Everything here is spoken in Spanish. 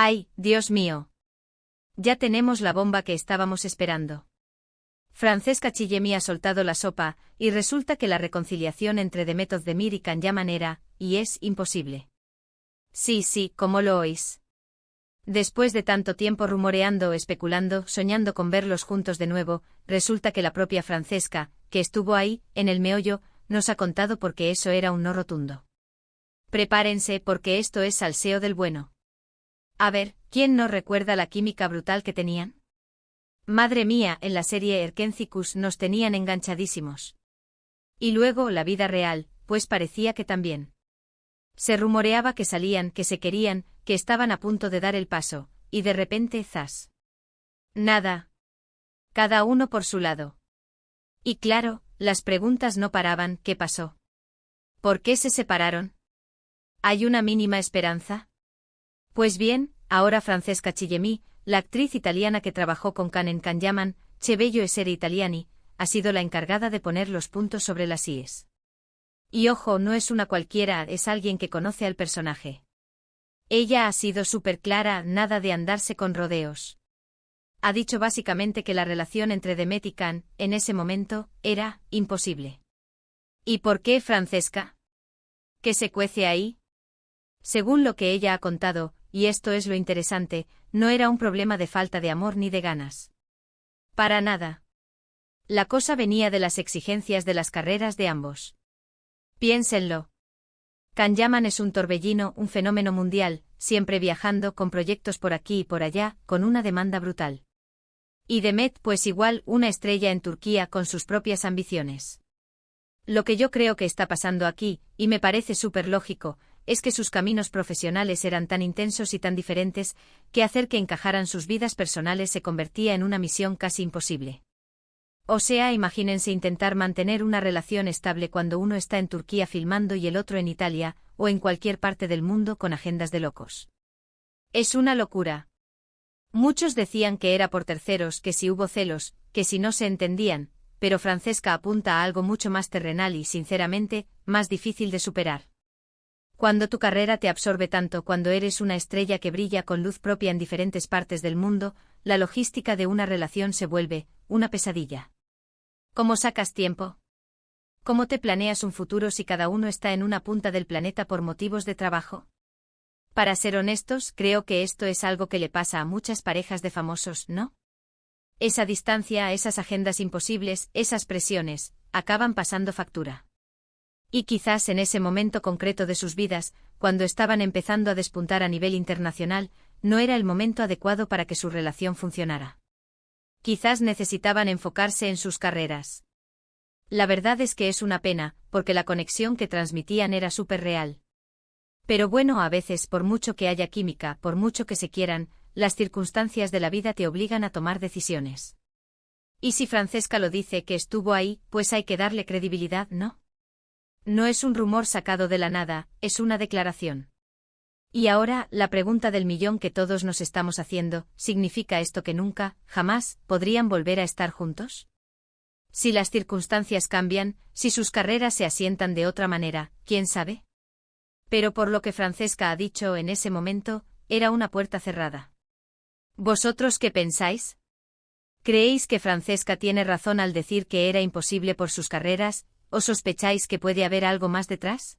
¡Ay, Dios mío! Ya tenemos la bomba que estábamos esperando. Francesca Chillemi ha soltado la sopa, y resulta que la reconciliación entre Demet Özdemir y Can Yaman era, y es, imposible. Sí, como lo oís. Después de tanto tiempo rumoreando, especulando, soñando con verlos juntos de nuevo, resulta que la propia Francesca, que estuvo ahí, en el meollo, nos ha contado porque eso era un no rotundo. Prepárense porque esto es salseo del bueno. A ver, ¿quién no recuerda la química brutal que tenían? Madre mía, en la serie Erkencicus nos tenían enganchadísimos. Y luego la vida real, pues parecía que también. Se rumoreaba que salían, que se querían, que estaban a punto de dar el paso, y de repente, ¡zas! Nada. Cada uno por su lado. Y claro, las preguntas no paraban, ¿qué pasó? ¿Por qué se separaron? ¿Hay una mínima esperanza? Pues bien, ahora Francesca Chillemi, la actriz italiana que trabajó con Can en Can Yaman, Che bello essere italiani, ha sido la encargada de poner los puntos sobre las íes. Y ojo, no es una cualquiera, es alguien que conoce al personaje. Ella ha sido súper clara, nada de andarse con rodeos. Ha dicho básicamente que la relación entre Demet y Can, en ese momento, era imposible. ¿Y por qué, Francesca? ¿Qué se cuece ahí? Según lo que ella ha contado, y esto es lo interesante, no era un problema de falta de amor ni de ganas. Para nada. La cosa venía de las exigencias de las carreras de ambos. Piénsenlo. Can Yaman es un torbellino, un fenómeno mundial, siempre viajando con proyectos por aquí y por allá, con una demanda brutal. Y Demet, pues igual, una estrella en Turquía con sus propias ambiciones. Lo que yo creo que está pasando aquí, y me parece súper lógico, es que sus caminos profesionales eran tan intensos y tan diferentes, que hacer que encajaran sus vidas personales se convertía en una misión casi imposible. O sea, imagínense intentar mantener una relación estable cuando uno está en Turquía filmando y el otro en Italia, o en cualquier parte del mundo con agendas de locos. Es una locura. Muchos decían que era por terceros, que si hubo celos, que si no se entendían, pero Francesca apunta a algo mucho más terrenal y, sinceramente, más difícil de superar. Cuando tu carrera te absorbe tanto, cuando eres una estrella que brilla con luz propia en diferentes partes del mundo, la logística de una relación se vuelve una pesadilla. ¿Cómo sacas tiempo? ¿Cómo te planeas un futuro si cada uno está en una punta del planeta por motivos de trabajo? Para ser honestos, creo que esto es algo que le pasa a muchas parejas de famosos, ¿no? Esa distancia, esas agendas imposibles, esas presiones, acaban pasando factura. Y quizás en ese momento concreto de sus vidas, cuando estaban empezando a despuntar a nivel internacional, no era el momento adecuado para que su relación funcionara. Quizás necesitaban enfocarse en sus carreras. La verdad es que es una pena, porque la conexión que transmitían era súper real. Pero bueno, a veces, por mucho que haya química, por mucho que se quieran, las circunstancias de la vida te obligan a tomar decisiones. Y si Francesca lo dice que estuvo ahí, pues hay que darle credibilidad, ¿no? No es un rumor sacado de la nada, es una declaración. Y ahora, la pregunta del millón que todos nos estamos haciendo, ¿significa esto que nunca, jamás, podrían volver a estar juntos? Si las circunstancias cambian, si sus carreras se asientan de otra manera, ¿quién sabe? Pero por lo que Francesca ha dicho en ese momento, era una puerta cerrada. ¿Vosotros qué pensáis? ¿Creéis que Francesca tiene razón al decir que era imposible por sus carreras, o sospecháis que puede haber algo más detrás?